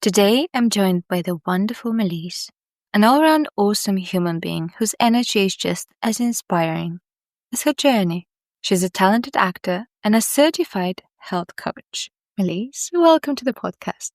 Today, I'm joined by the wonderful Melise, an all-around awesome human being whose energy is just as inspiring as her journey. She's a talented actor and a certified health coach. Melise, welcome to the podcast.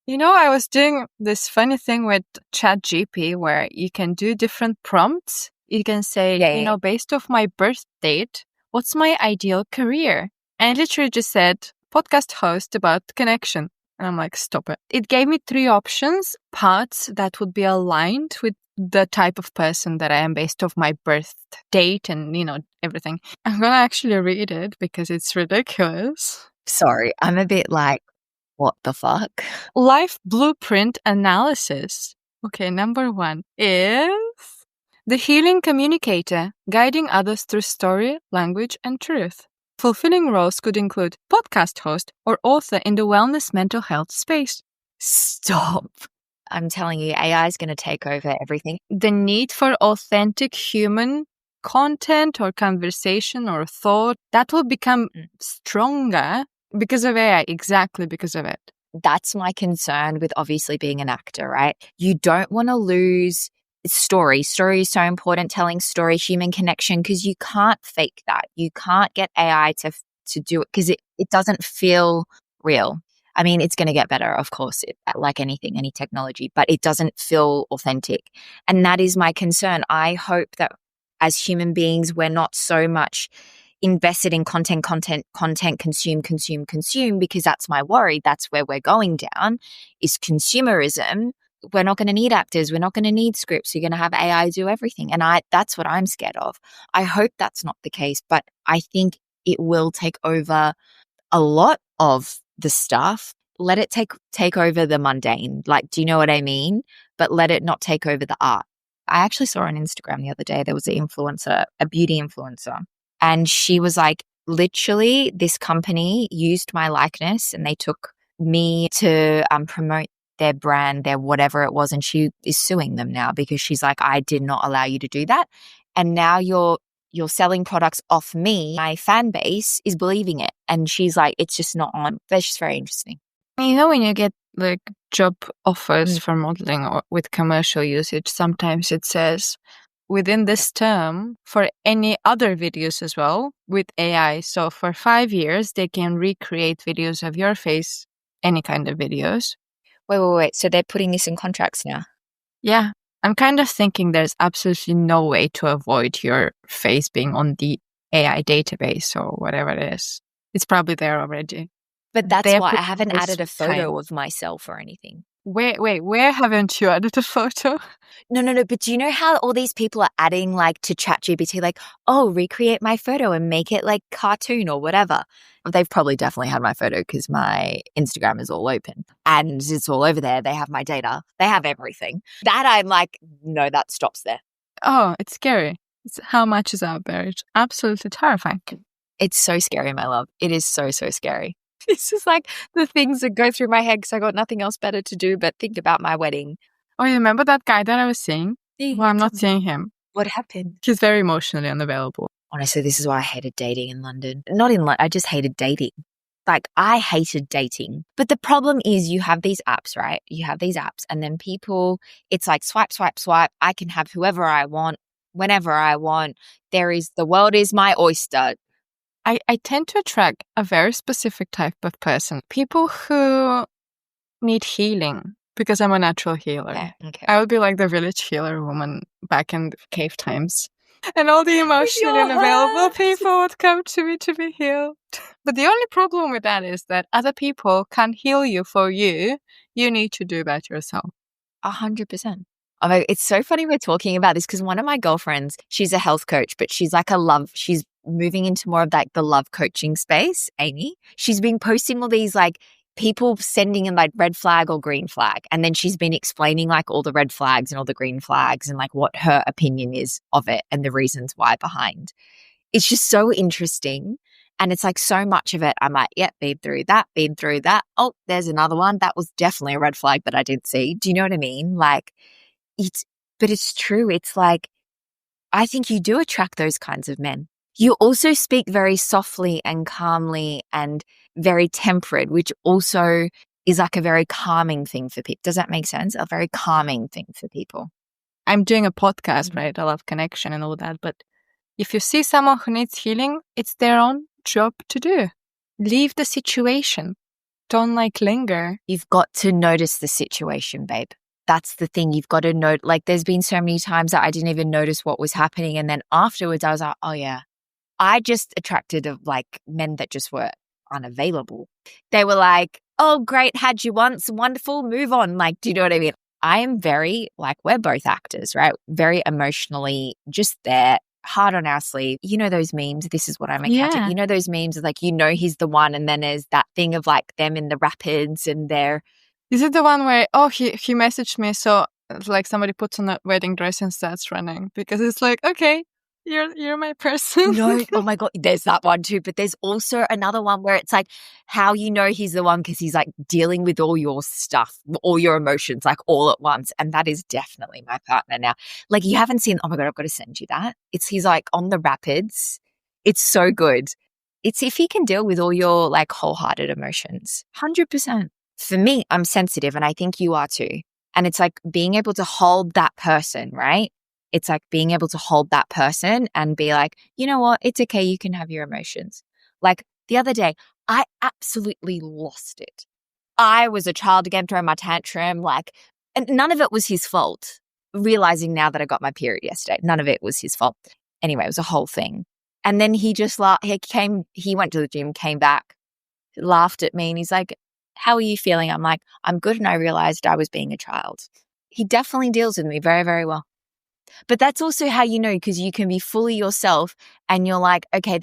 I was doing this funny thing with ChatGPT where you can do different prompts. You can say, based off my birth date, what's my ideal career? And it literally just said, podcast host about connection. And I'm like, stop it. It gave me 3 options, paths that would be aligned with the type of person that I am based off my birth date and, everything. I'm going to actually read it because it's ridiculous. Sorry, I'm a bit like, what the fuck? Life blueprint analysis. Okay, number 1 is the healing communicator, guiding others through story, language, and truth. Fulfilling roles could include podcast host or author in the wellness mental health space. Stop. I'm telling you, AI is going to take over everything. The need for authentic human content or conversation or thought, that will become stronger because of AI, exactly because of it. That's my concern with obviously being an actor, right? You don't want to lose story. Story is so important, telling story, human connection, because you can't fake that. You can't get AI to do it because it doesn't feel real. I mean, it's going to get better, of course, like anything, any technology, but it doesn't feel authentic. And that is my concern. I hope that as human beings, we're not so much invested in content, consume, because that's my worry. That's where we're going down, is consumerism. We're not going to need actors. We're not going to need scripts. You're going to have AI do everything. And that's what I'm scared of. I hope that's not the case, but I think it will take over a lot of the stuff. Let it take over the mundane. Like, do you know what I mean? But let it not take over the art. I actually saw on Instagram the other day, there was an influencer, a beauty influencer, and she was like, literally, this company used my likeness and they took me to promote their brand, their whatever it was, and she is suing them now because she's like, I did not allow you to do that. And now you're selling products off me. My fan base is believing it. And she's like, it's just not on. That's just very interesting. When you get like job offers for modeling or with commercial usage, sometimes it says within this term for any other videos as well with AI. So for 5 years, they can recreate videos of your face, any kind of videos. Wait. So they're putting this in contracts now? Yeah. I'm kind of thinking there's absolutely no way to avoid your face being on the AI database or whatever it is. It's probably there already. But that's why I haven't added a photo of myself or anything. Wait, where haven't you added a photo? No. But do you know how all these people are adding like to ChatGPT, like, oh, recreate my photo and make it like cartoon or whatever? They've probably definitely had my photo because my Instagram is all open and it's all over there. They have my data. They have everything. That I'm like, no, that stops there. Oh, it's scary. It's how much is out there. It's absolutely terrifying. It's so scary, my love. It is so, so scary. It's just like the things that go through my head because I got nothing else better to do but think about my wedding. Oh, you remember that guy that I was seeing? Well, I'm not seeing him. What happened? He's very emotionally unavailable. Honestly, this is why I hated dating in London. Not in London, I just hated dating. Like, I hated dating. But the problem is you have these apps, right? You have these apps and then people, it's like swipe. I can have whoever I want, whenever I want. The world is my oyster. I tend to attract a very specific type of person. People who need healing because I'm a natural healer. Yeah, okay. I would be like the village healer woman back in the cave times. And all the emotionally unavailable people would come to me to be healed. But the only problem with that is that other people can't heal you for you. You need to do that yourself. 100%. Oh, it's so funny we're talking about this because one of my girlfriends, she's a health coach, but she's like she's moving into more of like the love coaching space, Amy. She's been posting all these like people sending in like red flag or green flag. And then she's been explaining like all the red flags and all the green flags and like what her opinion is of it and the reasons why behind. It's just so interesting. And it's like so much of it. I'm like, yep, been through that. Oh, there's another one. That was definitely a red flag that I did see. Do you know what I mean? Like, but it's true. It's like, I think you do attract those kinds of men. You also speak very softly and calmly and very temperate, which also is like a very calming thing for people. Does that make sense? A very calming thing for people. I'm doing a podcast, right? I love connection and all that. But if you see someone who needs healing, it's their own job to do. Leave the situation. Don't linger. You've got to notice the situation, babe. That's the thing. You've got to note. Like, there's been so many times that I didn't even notice what was happening. And then afterwards I was like, oh yeah, I just attracted like men that just were unavailable. They were like, oh, great, had you once, wonderful, move on. Like, do you know what I mean? I am very, like, we're both actors, right? Very emotionally just there, hard on our sleeve. You know those memes? This is what I'm accounting. Yeah. You know those memes of like, he's the one. And then there's that thing of like them in the rapids and they're. Is it the one where, he messaged me, so like somebody puts on a wedding dress and starts running? Because it's like, okay, you're my person. No, oh my God, there's that one too. But there's also another one where it's like how you know he's the one because he's like dealing with all your stuff, all your emotions, like all at once. And that is definitely my partner now. Like, you haven't seen, oh my God, I've got to send you that. He's like on the rapids. It's so good. It's if he can deal with all your like wholehearted emotions, 100%. For me, I'm sensitive and I think you are too. And it's like being able to hold that person, right? It's like being able to hold that person and be like, you know what? It's okay. You can have your emotions. Like the other day, I absolutely lost it. I was a child again, throwing my tantrum, like, and none of it was his fault. Realizing now that I got my period yesterday, none of it was his fault. Anyway, it was a whole thing. And then he just he went to the gym, came back, laughed at me, and he's like, how are you feeling? I'm like, I'm good. And I realized I was being a child. He definitely deals with me very, very well. But that's also how you know, because you can be fully yourself and you're like, okay,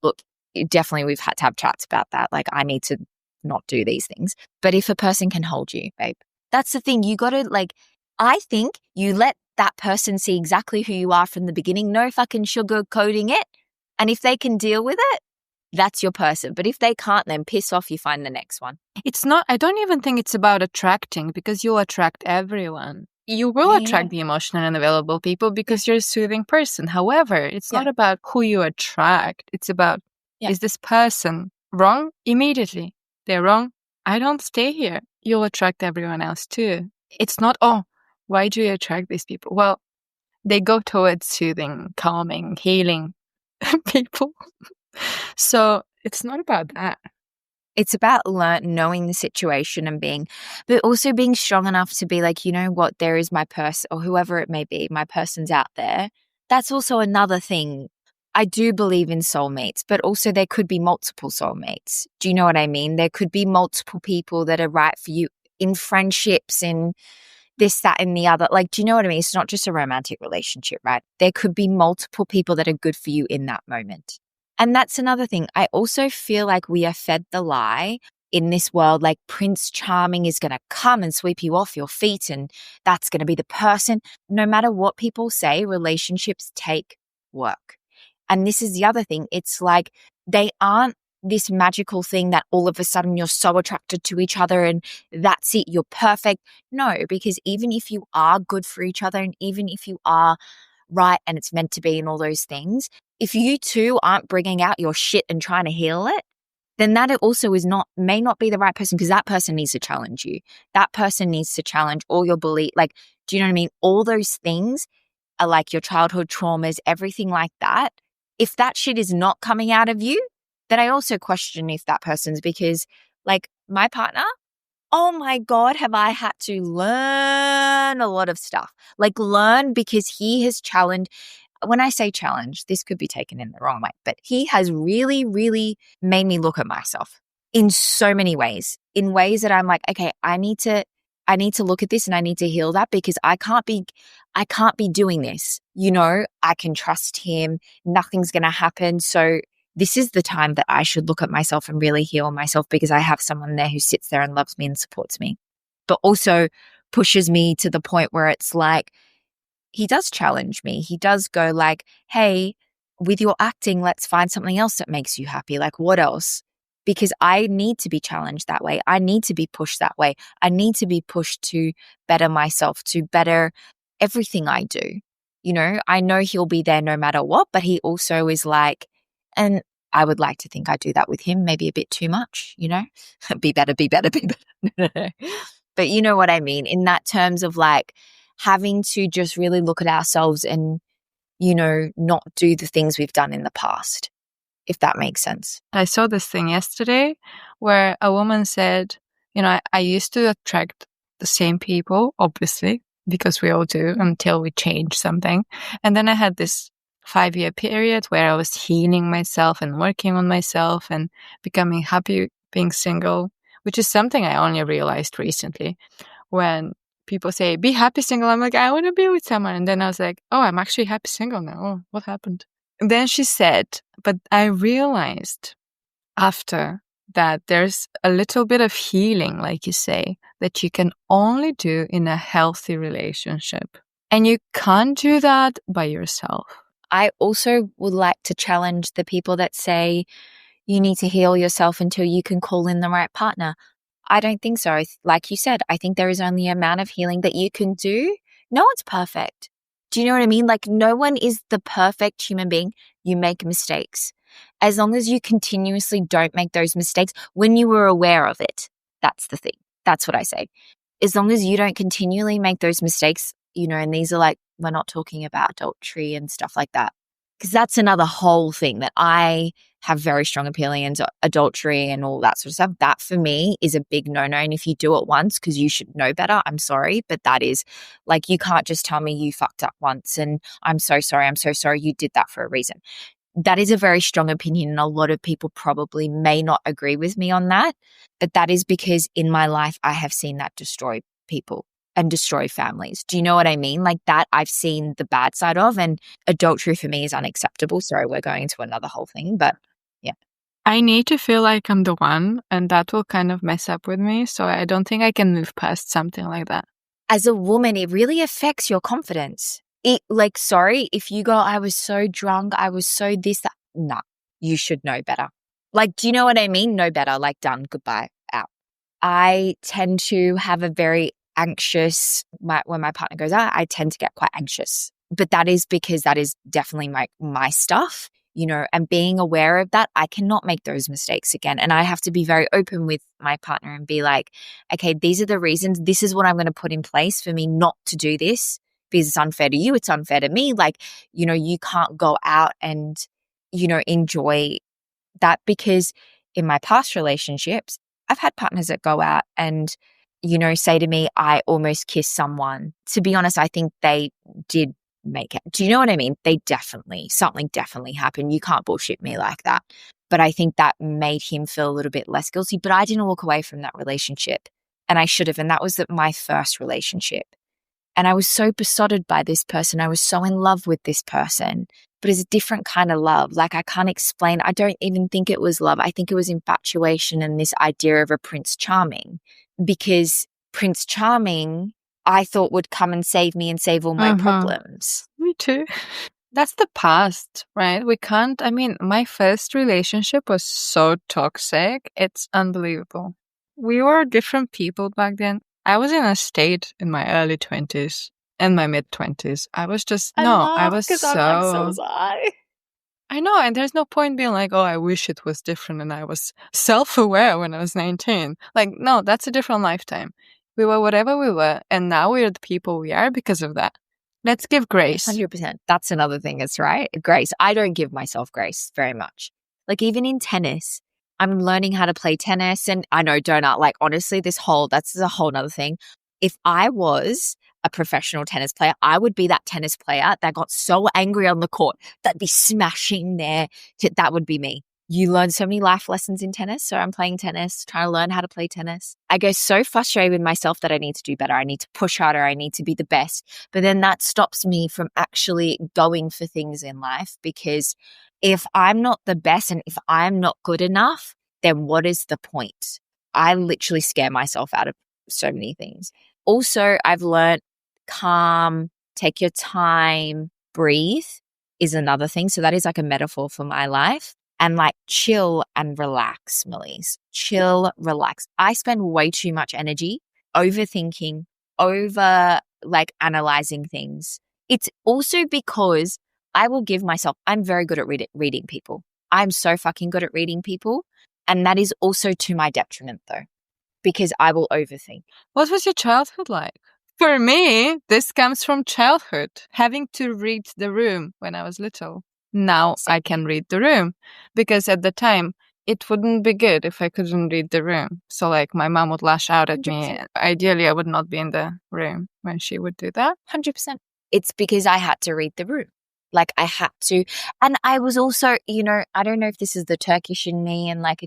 look, definitely we've had to have chats about that. Like, I need to not do these things. But if a person can hold you, babe, that's the thing. You got to like, I think you let that person see exactly who you are from the beginning, no fucking sugarcoating it. And if they can deal with it, that's your person. But if they can't, then piss off, you find the next one. It's not, I don't even think it's about attracting, because you'll attract everyone. You will attract the emotional and available people because you're a soothing person. However, it's not about who you attract. It's about, is this person wrong? Immediately. They're wrong. I don't stay here. You'll attract everyone else too. It's not, why do you attract these people? Well, they go towards soothing, calming, healing people. So it's not about that. It's about knowing the situation and but also being strong enough to be like, you know what, there is my person, or whoever it may be, my person's out there. That's also another thing. I do believe in soulmates, but also there could be multiple soulmates. Do you know what I mean? There could be multiple people that are right for you in friendships, in this, that, and the other. Like, do you know what I mean? It's not just a romantic relationship, right? There could be multiple people that are good for you in that moment. And that's another thing. I also feel like we are fed the lie in this world, like Prince Charming is going to come and sweep you off your feet and that's going to be the person. No matter what people say, relationships take work. And this is the other thing. It's like they aren't this magical thing that all of a sudden you're so attracted to each other and that's it, you're perfect. No, because even if you are good for each other and even if you are right and it's meant to be and all those things, if you two aren't bringing out your shit and trying to heal it, then that also may not be the right person, because that person needs to challenge you. That person needs to challenge all your belief. Like, do you know what I mean? All those things are like your childhood traumas, everything like that. If that shit is not coming out of you, then I also question if that person's, because like my partner, oh my God, have I had to learn a lot of stuff. Like learn, because he has challenged. When I say challenge, this could be taken in the wrong way, but he has really, really made me look at myself in so many ways, in ways that I'm like, okay, I need to look at this and I need to heal that, because I can't be doing this. You know, I can trust him. Nothing's going to happen. So this is the time that I should look at myself and really heal myself, because I have someone there who sits there and loves me and supports me, but also pushes me to the point where it's like, he does challenge me. He does go like, hey, with your acting, let's find something else that makes you happy. Like, what else? Because I need to be challenged that way. I need to be pushed that way. I need to be pushed to better myself, to better everything I do. You know, I know he'll be there no matter what, but he also is like, and I would like to think I do that with him, maybe a bit too much, you know, be better, be better, be better. But you know what I mean, in that terms of like having to just really look at ourselves and, you know, not do the things we've done in the past, if that makes sense. I saw this thing yesterday where a woman said, I used to attract the same people, obviously, because we all do until we change something. And then I had this 5-year period where I was healing myself and working on myself and becoming happy being single, which is something I only realized recently. When people say, be happy single, I'm like, I want to be with someone. And then I was like, oh, I'm actually happy single now. Oh, what happened? And then she said, but I realized after that there's a little bit of healing, like you say, that you can only do in a healthy relationship. And you can't do that by yourself. I also would like to challenge the people that say you need to heal yourself until you can call in the right partner. I don't think so. Like you said, I think there is only an amount of healing that you can do. No one's perfect. Do you know what I mean? Like no one is the perfect human being. You make mistakes. As long as you continuously don't make those mistakes when you were aware of it, that's the thing. That's what I say. As long as you don't continually make those mistakes, you know, and these are like, we're not talking about adultery and stuff like that, because that's another whole thing that I have very strong opinions, adultery and all that sort of stuff. That for me is a big no-no. And if you do it once, because you should know better, I'm sorry, but that is like, you can't just tell me you fucked up once and I'm so sorry, you did that for a reason. That is a very strong opinion, and a lot of people probably may not agree with me on that, but that is because in my life I have seen that destroy people and destroy families. Do you know what I mean? Like that I've seen the bad side of, and adultery for me is unacceptable. Sorry, we're going into another whole thing, but yeah. I need to feel like I'm the one, and that will kind of mess up with me. So I don't think I can move past something like that. As a woman, it really affects your confidence. Sorry, if you go, I was so drunk, I was so this, that. Nah, you should know better. Like, do you know what I mean? Know better, like done, goodbye, out. I tend to have a very anxious, when my partner goes out, I tend to get quite anxious. But that is because that is definitely my stuff, you know, and being aware of that, I cannot make those mistakes again. And I have to be very open with my partner and be like, okay, these are the reasons. This is what I'm going to put in place for me not to do this, because it's unfair to you. It's unfair to me. Like, you know, you can't go out and, you know, enjoy that, because in my past relationships, I've had partners that go out and, you know, say to me, I almost kissed someone. To be honest, I think they did make it. Do you know what I mean? Something definitely happened. You can't bullshit me like that. But I think that made him feel a little bit less guilty. But I didn't walk away from that relationship, and I should have. And that was my first relationship. And I was so besotted by this person. I was so in love with this person, but it's a different kind of love. Like I can't explain. I don't even think it was love. I think it was infatuation and this idea of a Prince Charming, because Prince Charming, I thought would come and save me and save all my problems. Me too. That's the past, right? My first relationship was so toxic. It's unbelievable. We were different people back then. I was in a state in my early 20s and my mid 20s. I was just, I was so. I'm like, so was I. I know, and there's no point being like, oh, I wish it was different and I was self-aware when I was 19. Like, no, that's a different lifetime. We were whatever we were, and now we're the people we are because of that. Let's give grace. 100%. That's another thing. It's right. Grace. I don't give myself grace very much. Like even in tennis, I'm learning how to play tennis, and I know donut, like honestly, that's a whole nother thing. If I was a professional tennis player, I would be that tennis player that got so angry on the court that'd be smashing that would be me. You learn so many life lessons in tennis. So I'm playing tennis, trying to learn how to play tennis. I get so frustrated with myself that I need to do better. I need to push harder. I need to be the best. But then that stops me from actually going for things in life, because if I'm not the best and if I'm not good enough, then what is the point? I literally scare myself out of so many things. Also, I've learned calm, take your time, breathe is another thing. So that is like a metaphor for my life. And like chill and relax, Melise. Chill, relax. I spend way too much energy overthinking, over like analyzing things. It's also because I will give myself, I'm very good at reading people. I'm so fucking good at reading people. And that is also to my detriment though, because I will overthink. What was your childhood like? For me, this comes from childhood, having to read the room when I was little. Now I can read the room because at the time it wouldn't be good if I couldn't read the room. So like my mom would lash out at me. 100%. Ideally, I would not be in the room when she would do that. 100%. It's because I had to read the room. Like I had to. And I was also, I don't know if this is the Turkish in me and like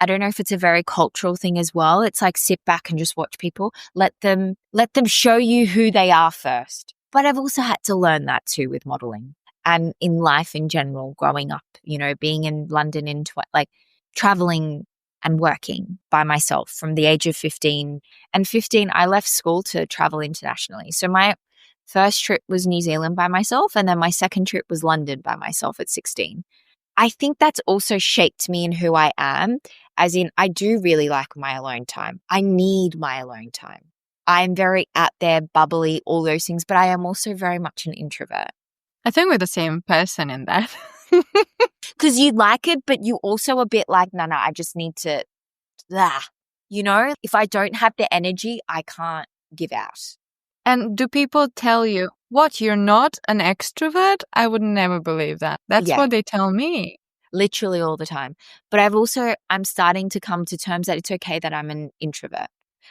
I don't know if it's a very cultural thing as well. It's like sit back and just watch people. Let them show you who they are first. But I've also had to learn that too with modeling and in life in general, growing up, being in London traveling and working by myself from the age of 15. And 15, I left school to travel internationally. So my first trip was New Zealand by myself. And then my second trip was London by myself at 16. I think that's also shaped me in who I am, as in I do really like my alone time. I need my alone time. I'm very out there, bubbly, all those things, but I am also very much an introvert. I think we're the same person in that. Because you like it, but you also a bit like, no, I just need to, if I don't have the energy, I can't give out. And do people tell you, what, you're not an extrovert? I would never believe that. That's what they tell me. Literally all the time. But I'm starting to come to terms that it's okay that I'm an introvert.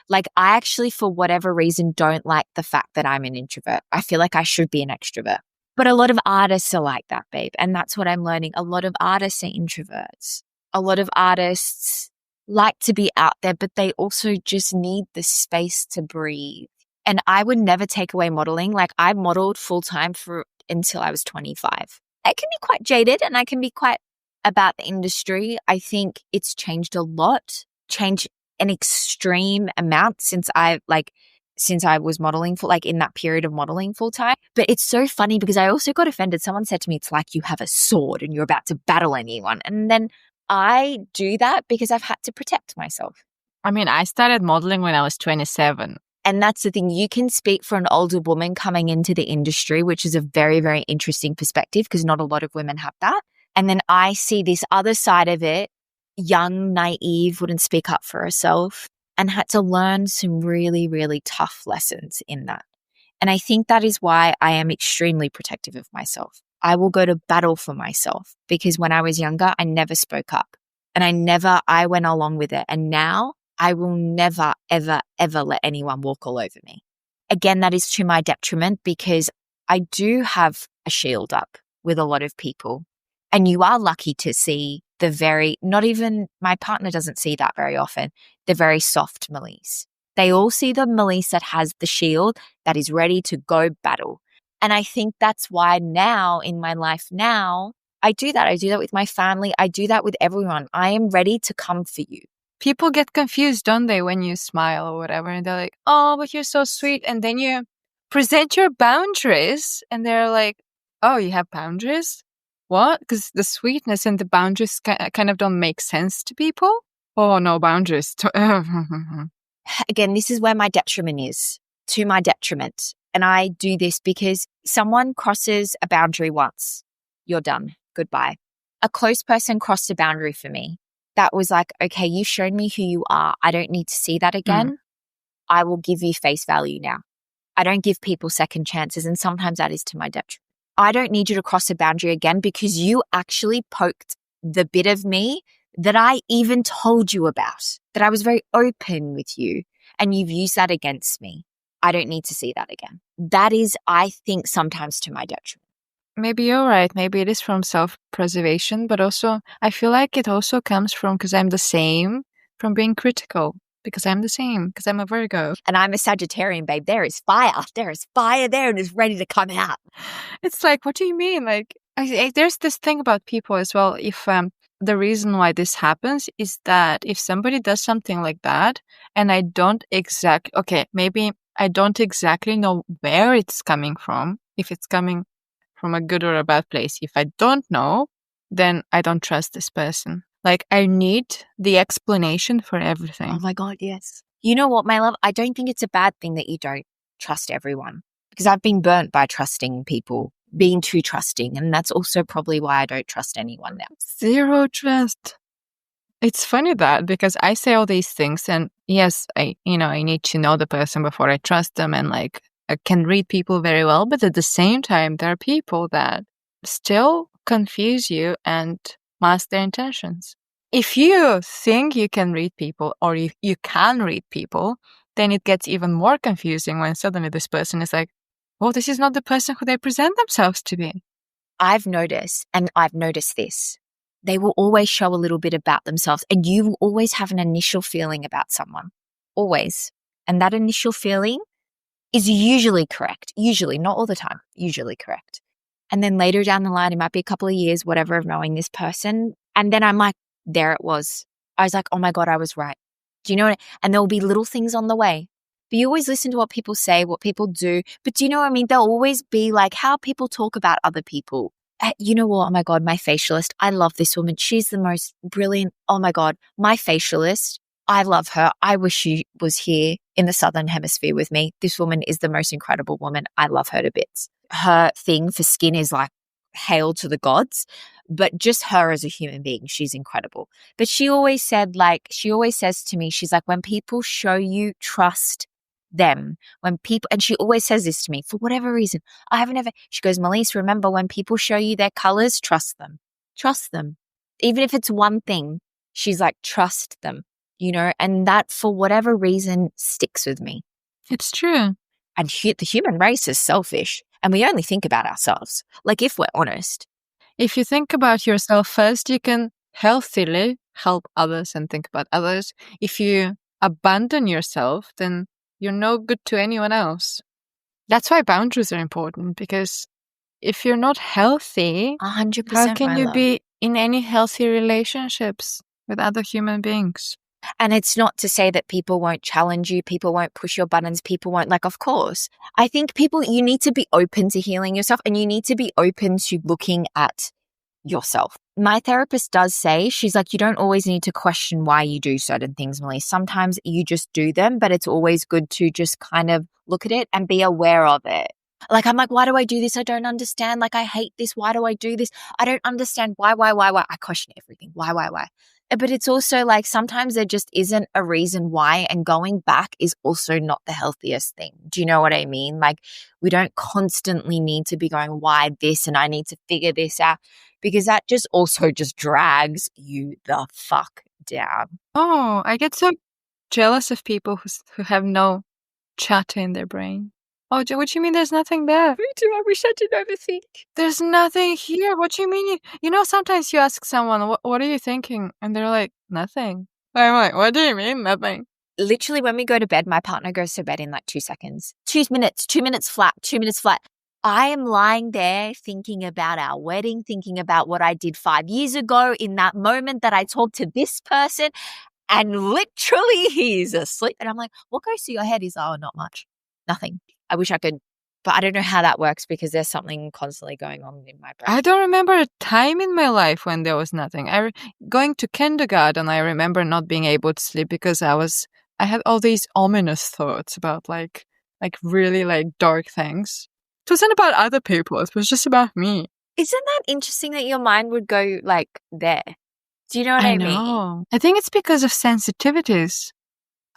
Like I actually, for whatever reason, don't like the fact that I'm an introvert. I feel like I should be an extrovert. But a lot of artists are like that, babe. And that's what I'm learning. A lot of artists are introverts. A lot of artists like to be out there, but they also just need the space to breathe. And I would never take away modeling. Like I modeled full time until I was 25. I can be quite jaded and I can be quite about the industry. I think it's changed a lot, changed an extreme amount since I was modeling in that period of modeling full time. But it's so funny because I also got offended. Someone said to me, it's like you have a sword and you're about to battle anyone. And then I do that because I've had to protect myself. I mean, I started modeling when I was 27. And that's the thing. You can speak for an older woman coming into the industry, which is a very, very interesting perspective because not a lot of women have that. And then I see this other side of it, young, naive, wouldn't speak up for herself and had to learn some really, really tough lessons in that. And I think that is why I am extremely protective of myself. I will go to battle for myself because when I was younger, I never spoke up and I went along with it. And now I will never, ever, ever let anyone walk all over me. Again, that is to my detriment because I do have a shield up with a lot of people. And you are lucky to see not even my partner doesn't see that very often, the very soft Melise. They all see the Melise that has the shield that is ready to go battle. And I think that's why now in my life now, I do that. I do that with my family. I do that with everyone. I am ready to come for you. People get confused, don't they, when you smile or whatever. And they're like, oh, but you're so sweet. And then you present your boundaries and they're like, oh, you have boundaries? What? Because the sweetness and the boundaries kind of don't make sense to people. Oh, no boundaries. Again, this is where my detriment is, to my detriment. And I do this because someone crosses a boundary once. You're done. Goodbye. A close person crossed a boundary for me. That was like, okay, you've shown me who you are. I don't need to see that again. I will give you face value now. I don't give people second chances. And sometimes that is to my detriment. I don't need you to cross a boundary again because you actually poked the bit of me that I even told you about, that I was very open with you and you've used that against me. I don't need to see that again. That is, I think, sometimes to my detriment. Maybe you're right. Maybe it is from self-preservation, but also I feel like it also comes from, because I'm the same, from being critical. Because I'm the same, because I'm a Virgo. And I'm a Sagittarian, babe. There is fire. There is fire there and it's ready to come out. It's like, what do you mean? Like, there's this thing about people as well. If the reason why this happens is that if somebody does something like that and I don't maybe I don't exactly know where it's coming from, if it's coming from a good or a bad place. If I don't know, then I don't trust this person. Like, I need the explanation for everything. Oh my God, yes. You know what, my love? I don't think it's a bad thing that you don't trust everyone because I've been burnt by trusting people being too trusting. And that's also probably why I don't trust anyone now. Zero trust. It's funny that because I say all these things and yes, I need to know the person before I trust them and like I can read people very well, but at the same time, there are people that still confuse you and mask their intentions. If you think you can read people or you can read people, then it gets even more confusing when suddenly this person is like, oh, this is not the person who they present themselves to be. I've noticed this. They will always show a little bit about themselves, and you will always have an initial feeling about someone. Always. And that initial feeling is usually correct. Usually, not all the time, usually correct. And then later down the line, it might be a couple of years, whatever, of knowing this person. And then I'm like, there it was. I was like, oh my God, I was right. Do you know what? And there will be little things on the way. But you always listen to what people say, what people do. But do you know what I mean? There'll always be like how people talk about other people. You know what? Oh my God, my facialist. I love this woman. She's the most brilliant. Oh my God, my facialist. I love her. I wish she was here in the Southern Hemisphere with me. This woman is the most incredible woman. I love her to bits. Her thing for skin is like hail to the gods, but just her as a human being, she's incredible. But she always said, like, she always says to me, she's like, when people show you trust them, when people, and she always says this to me for whatever reason, I haven't ever, she goes, Melise, remember when people show you their colors, trust them. Trust them. Even if it's one thing, she's like, trust them, you know, and that for whatever reason sticks with me. It's true. And the human race is selfish and we only think about ourselves. Like if we're honest. If you think about yourself first, you can healthily help others and think about others. If you abandon yourself, then you're no good to anyone else. That's why boundaries are important, because if you're not healthy, 100%, how can you be in any healthy relationships with other human beings? And it's not to say that people won't challenge you, people won't push your buttons, people won't, like, of course. I think you need to be open to healing yourself and you need to be open to looking at yourself. My therapist does say, she's like, you don't always need to question why you do certain things, Melise. Sometimes you just do them, but it's always good to just kind of look at it and be aware of it. Like, I'm like, why do I do this? I don't understand. Like, I hate this. Why do I do this? I don't understand. Why? I question everything. Why? But it's also like sometimes there just isn't a reason why, and going back is also not the healthiest thing. Do you know what I mean? Like, we don't constantly need to be going, why this? And I need to figure this out, because that just also just drags you the fuck down. Oh, I get so jealous of people who have no chatter in their brain. Oh, what do you mean there's nothing there? Me too. I wish I didn't overthink. There's nothing here. What do you mean? Sometimes you ask someone, what are you thinking? And they're like, nothing. I'm like, what do you mean, nothing? Literally, when we go to bed, my partner goes to bed in like 2 seconds. 2 minutes, 2 minutes flat, 2 minutes flat. I am lying there thinking about our wedding, thinking about what I did 5 years ago in that moment that I talked to this person, and literally he's asleep. And I'm like, what goes through your head? He's like, oh, not much. Nothing. I wish I could, but I don't know how that works because there's something constantly going on in my brain. I don't remember a time in my life when there was nothing. Going to kindergarten, I remember not being able to sleep because I had all these ominous thoughts about like really like dark things. It wasn't about other people. It was just about me. Isn't that interesting that your mind would go like there? Do you know what I mean? Know. I think it's because of sensitivities.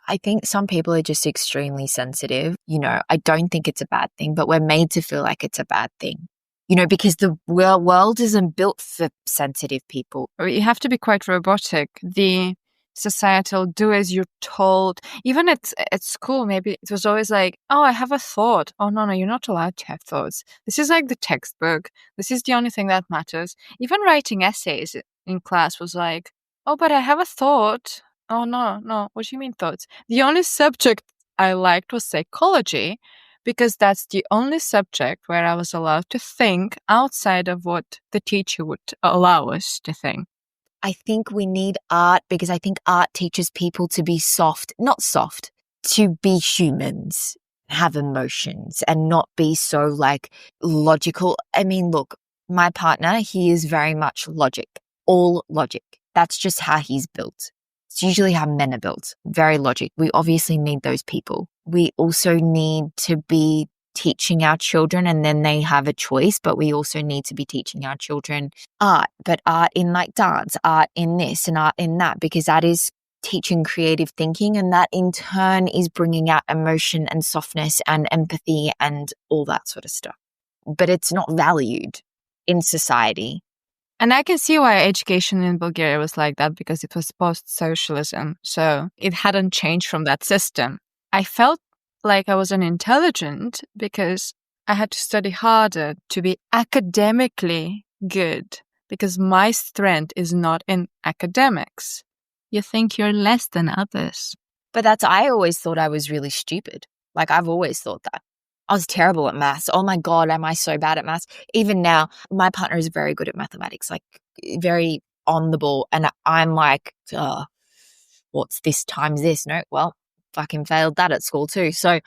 I think some people are just extremely sensitive. You know, I don't think it's a bad thing, but we're made to feel like it's a bad thing. You know, because the world isn't built for sensitive people. You have to be quite robotic. The societal do as you're told. Even at school, maybe it was always like, oh, I have a thought. Oh, no, you're not allowed to have thoughts. This is like the textbook. This is the only thing that matters. Even writing essays in class was like, oh, but I have a thought. Oh, no. What do you mean thoughts? The only subject I liked was psychology because that's the only subject where I was allowed to think outside of what the teacher would allow us to think. I think we need art because I think art teaches people to be not soft, to be humans, have emotions and not be so like logical. I mean, look, my partner, he is very much logic, all logic. That's just how he's built. It's usually how men are built, very logic. We obviously need those people. We also need to be teaching our children and then they have a choice, but we also need to be teaching our children art, but art in like dance, art in this and art in that, because that is teaching creative thinking, and that in turn is bringing out emotion and softness and empathy and all that sort of stuff. But it's not valued in society. And I can see why education in Bulgaria was like that, because it was post-socialism. So it hadn't changed from that system. I felt like I was unintelligent because I had to study harder to be academically good, because my strength is not in academics. You think you're less than others. But I always thought I was really stupid. Like, I've always thought that. I was terrible at maths. Oh my God, am I so bad at maths? Even now, my partner is very good at mathematics, like very on the ball. And I'm like, what's this times this? No, well, fucking failed that at school too. So,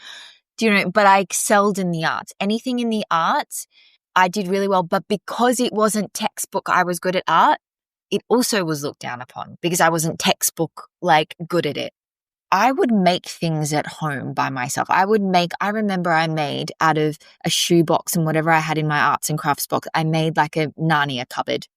but I excelled in the arts. Anything in the arts, I did really well. But because it wasn't textbook, I was good at art, it also was looked down upon because I wasn't textbook like good at it. I would make things at home by myself. I remember I made out of a shoebox and whatever I had in my arts and crafts box, I made like a Narnia cupboard.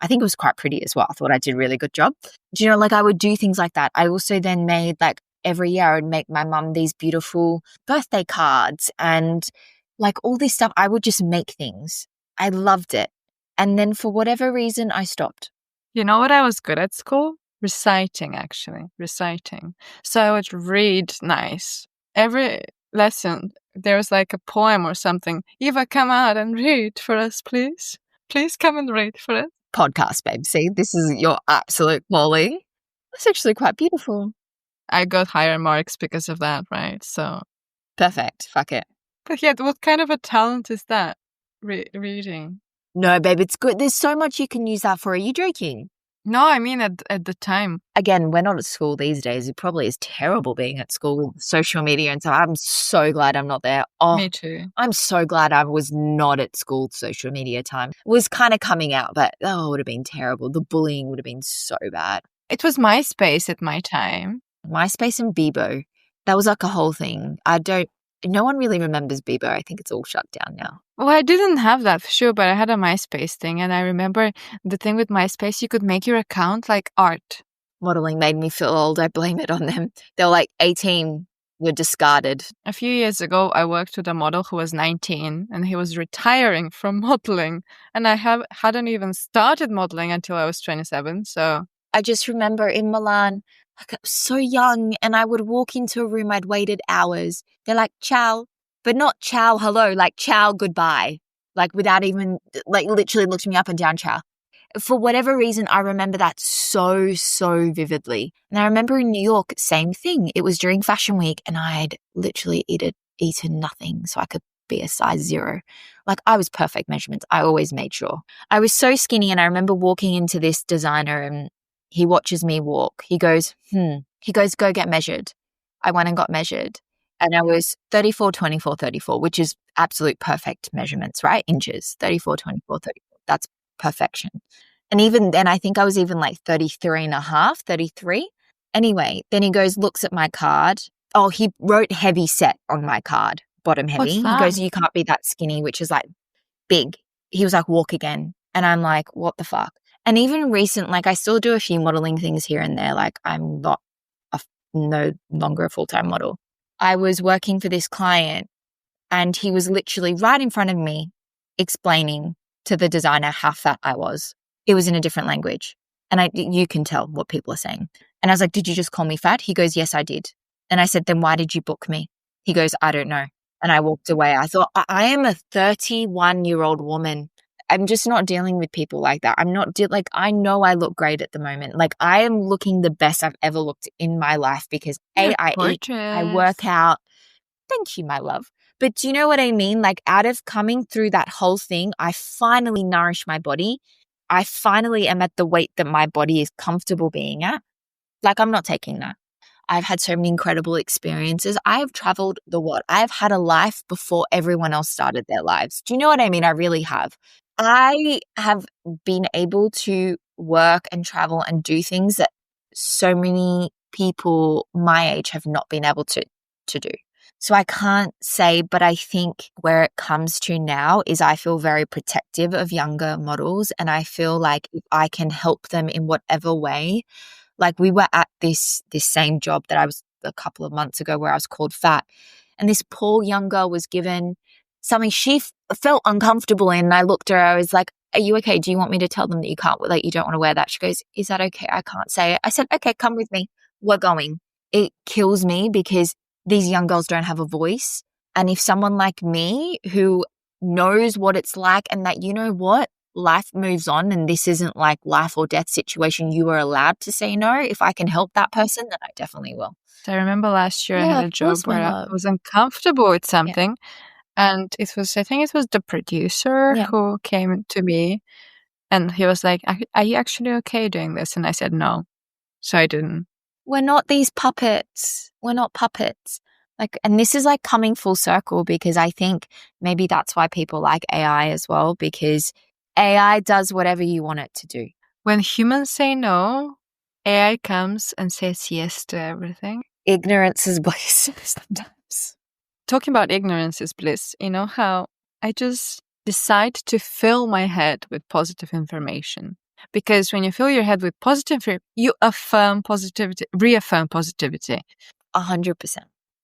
I think it was quite pretty as well. I thought I did a really good job. Like I would do things like that. I also then made like every year I would make my mum these beautiful birthday cards and like all this stuff. I would just make things. I loved it. And then for whatever reason, I stopped. You know what I was good at school? Reciting. So I would read nice. Every lesson, there was like a poem or something. Eva, come out and read for us, please. Please come and read for us. Podcast, babe. See, this is your absolute calling. That's actually quite beautiful. I got higher marks because of that, right? So perfect. Fuck it. But yet, what kind of a talent is that? Reading. No, babe, it's good. There's so much you can use that for. Are you joking? No, I mean at the time. Again, we're not at school these days. It probably is terrible being at school with social media and stuff. I'm so glad I'm not there. Oh, me too. I'm so glad I was not at school social media time. It was kind of coming out, but it would have been terrible. The bullying would have been so bad. It was MySpace at my time. MySpace and Bebo. That was like a whole thing. No one really remembers Bebo. I think it's all shut down now. Well, I didn't have that for sure, but I had a MySpace thing. And I remember the thing with MySpace, you could make your account like art. Modeling made me feel old. I blame it on them. They were like 18, were discarded. A few years ago, I worked with a model who was 19 and he was retiring from modeling. And I hadn't even started modeling until I was 27. So I just remember in Milan, like I was so young and I would walk into a room, I'd waited hours. They're like, ciao, but not ciao, hello, like ciao, goodbye. Like without even, like literally looked me up and down, ciao. For whatever reason, I remember that so, so vividly. And I remember in New York, same thing. It was during Fashion Week and I'd literally eaten nothing so I could be a size 0. Like I was perfect measurements. I always made sure. I was so skinny and I remember walking into this designer and he watches me walk. He goes, go get measured. I went and got measured. And I was 34, 24, 34, which is absolute perfect measurements, right? Inches, 34, 24, 34. That's perfection. And even then, I think I was even like 33 and a half, 33. Anyway, then he goes, looks at my card. Oh, he wrote heavy set on my card, bottom heavy. He goes, you can't be that skinny, which is like big. He was like, walk again. And I'm like, what the fuck? And even recent, like I still do a few modeling things here and there. Like I'm no longer a full-time model. I was working for this client and he was literally right in front of me explaining to the designer how fat I was. It was in a different language. And you can tell what people are saying. And I was like, did you just call me fat? He goes, yes, I did. And I said, then why did you book me? He goes, I don't know. And I walked away. I thought, I am a 31-year-old woman. I'm just not dealing with people like that. I'm not like, I know I look great at the moment. Like I am looking the best I've ever looked in my life because I eat, I work out. Thank you, my love. But do you know what I mean? Like out of coming through that whole thing, I finally nourish my body. I finally am at the weight that my body is comfortable being at. Like I'm not taking that. I've had so many incredible experiences. I have traveled the world. I've had a life before everyone else started their lives. Do you know what I mean? I really have. I have been able to work and travel and do things that so many people my age have not been able to do. So I can't say, but I think where it comes to now is I feel very protective of younger models, and I feel like if I can help them in whatever way, like we were at this same job that I was a couple of months ago where I was called fat, and this poor young girl was given something she felt uncomfortable in. And I looked at her, I was like, are you okay? Do you want me to tell them that you can't, like, you don't want to wear that? She goes, is that okay? I can't say it. I said, okay, come with me. We're going. It kills me because these young girls don't have a voice. And if someone like me who knows what it's like and that, you know what, life moves on and this isn't like life or death situation, you are allowed to say no. If I can help that person, then I definitely will. So I remember last year I Yeah, had a of job course, my where I love. was uncomfortable with something. And I think it was the producer Yeah. who came to me and he was like, are you actually okay doing this? And I said no. So I didn't. We're not these puppets. We're not puppets. Like, and this is like coming full circle because I think maybe that's why people like AI as well, because AI does whatever you want it to do. When humans say no, AI comes and says yes to everything. Ignorance is bliss sometimes. Talking about ignorance is bliss. You know how I just decide to fill my head with positive information. Because when you fill your head with positive, you affirm positivity, reaffirm positivity. 100%.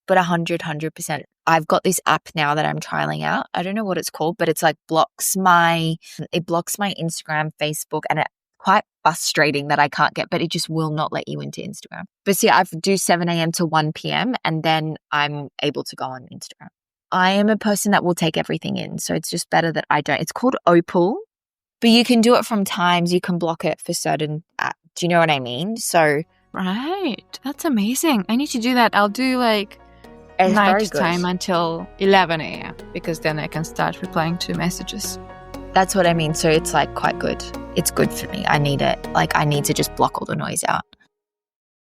But 100%. I've got this app now that I'm trialing out. I don't know what it's called, but it's like it blocks my Instagram, Facebook, and it's quite frustrating that I can't get, but it just will not let you into Instagram. But see, I do 7 a.m. to 1 p.m. and then I'm able to go on Instagram. I am a person that will take everything in. So it's just better that I don't. It's called Opal, but you can do it from times. You can block it for certain apps. Do you know what I mean? So right. That's amazing. I need to do that. I'll do like it's night time until 11 a.m. because then I can start replying to messages. That's what I mean. So it's like quite good. It's good for me. I need it. Like I need to just block all the noise out.